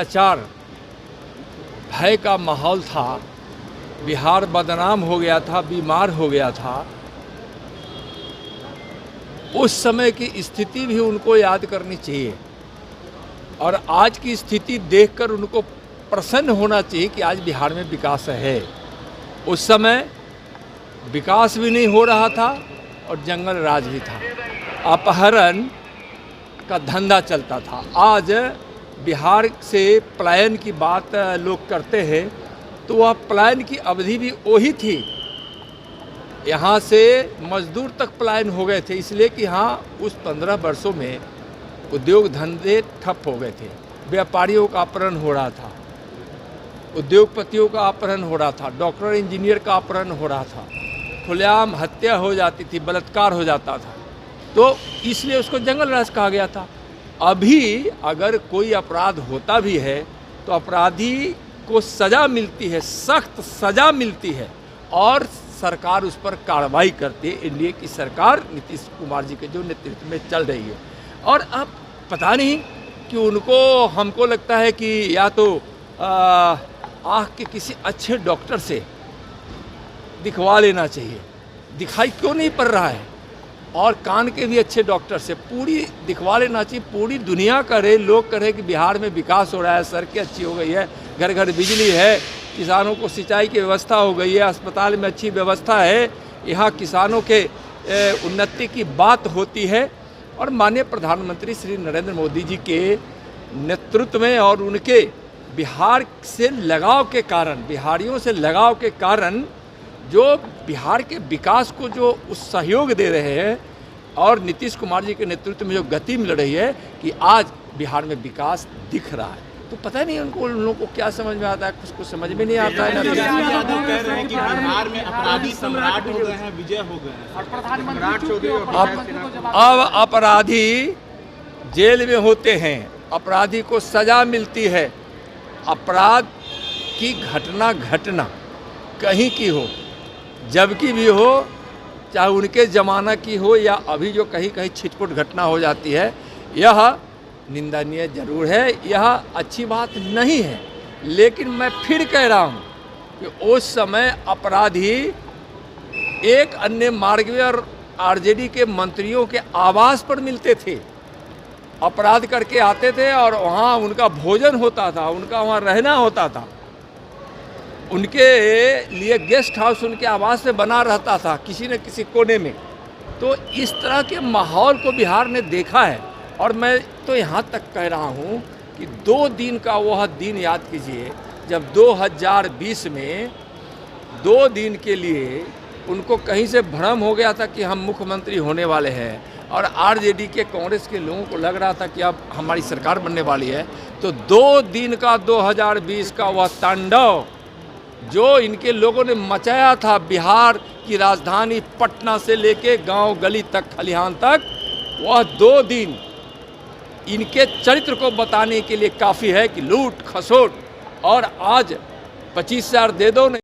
अत्याचार, भय का माहौल था। बिहार बदनाम हो गया था, बीमार हो गया था। उस समय की स्थिति भी उनको याद करनी चाहिए और आज की स्थिति देखकर उनको प्रसन्न होना चाहिए कि आज बिहार में विकास है। उस समय विकास भी नहीं हो रहा था और जंगल राज भी था, अपहरण का धंधा चलता था। आज बिहार से पलायन की बात लोग करते हैं तो वह पलायन की अवधि भी वही थी। यहाँ से मजदूर तक पलायन हो गए थे, इसलिए कि यहाँ उस 15 वर्षों में उद्योग धंधे ठप हो गए थे। व्यापारियों का अपहरण हो रहा था, उद्योगपतियों का अपहरण हो रहा था, डॉक्टर इंजीनियर का अपहरण हो रहा था, खुलेआम हत्या हो जाती थी, बलात्कार हो जाता था, तो इसलिए उसको जंगल राज कहा गया था। अभी अगर कोई अपराध होता भी है तो अपराधी को सज़ा मिलती है, सख्त सज़ा मिलती है और सरकार उस पर कार्रवाई करती है। एनडीए की सरकार नीतीश कुमार जी के जो नेतृत्व में चल रही है। और अब पता नहीं कि उनको, हमको लगता है कि या तो आँख के किसी अच्छे डॉक्टर से दिखवा लेना चाहिए, दिखाई क्यों नहीं पड़ रहा है, और कान के भी अच्छे डॉक्टर से पूरी दिखवा लेना चाहिए। पूरी दुनिया करे, लोग कहे कि बिहार में विकास हो रहा है, सड़कें अच्छी हो गई है, घर घर बिजली है, किसानों को सिंचाई की व्यवस्था हो गई है, अस्पताल में अच्छी व्यवस्था है, यहाँ किसानों के उन्नति की बात होती है। और माननीय प्रधानमंत्री श्री नरेंद्र मोदी जी के नेतृत्व में और उनके बिहार से लगाव के कारण, बिहारियों से लगाव के कारण जो बिहार के विकास को जो उस सहयोग दे रहे हैं और नीतीश कुमार जी के नेतृत्व में जो गति मिल रही है कि आज बिहार में विकास दिख रहा है। तो पता नहीं उन लोगों को क्या समझ में आता है, कुछ समझ में नहीं आता है। यादव कह रहे हैं कि बिहार में अपराधी सम्राट हो गए हैं, विजय हो गए हैं। अब अपराधी जेल में होते हैं, अपराधी को सजा मिलती है। अपराध की घटना कहीं की हो, जब की भी हो, चाहे उनके ज़माना की हो या अभी जो कहीं कहीं छिटपुट घटना हो जाती है, यह निंदनीय जरूर है, यह अच्छी बात नहीं है। लेकिन मैं फिर कह रहा हूँ कि उस समय अपराधी एक अन्य मार्गीय और आरजेडी के मंत्रियों के आवास पर मिलते थे, अपराध करके आते थे और वहाँ उनका भोजन होता था, उनका वहाँ रहना होता था, उनके लिए गेस्ट हाउस उनके आवास में बना रहता था किसी न किसी कोने में। तो इस तरह के माहौल को बिहार ने देखा है। और मैं तो यहाँ तक कह रहा हूँ कि 2 दिन का वह दिन याद कीजिए जब 2020 में 2 दिन के लिए उनको कहीं से भ्रम हो गया था कि हम मुख्यमंत्री होने वाले हैं और आरजेडी के, कांग्रेस के लोगों को लग रहा था कि अब हमारी सरकार बनने वाली है। तो 2 दिन का 2020 का वह तांडव जो इनके लोगों ने मचाया था बिहार की राजधानी पटना से लेके गांव गली तक, खलिहान तक, वह 2 दिन इनके चरित्र को बताने के लिए काफ़ी है कि लूट खसोट और आज 25,000 दे दो नहीं।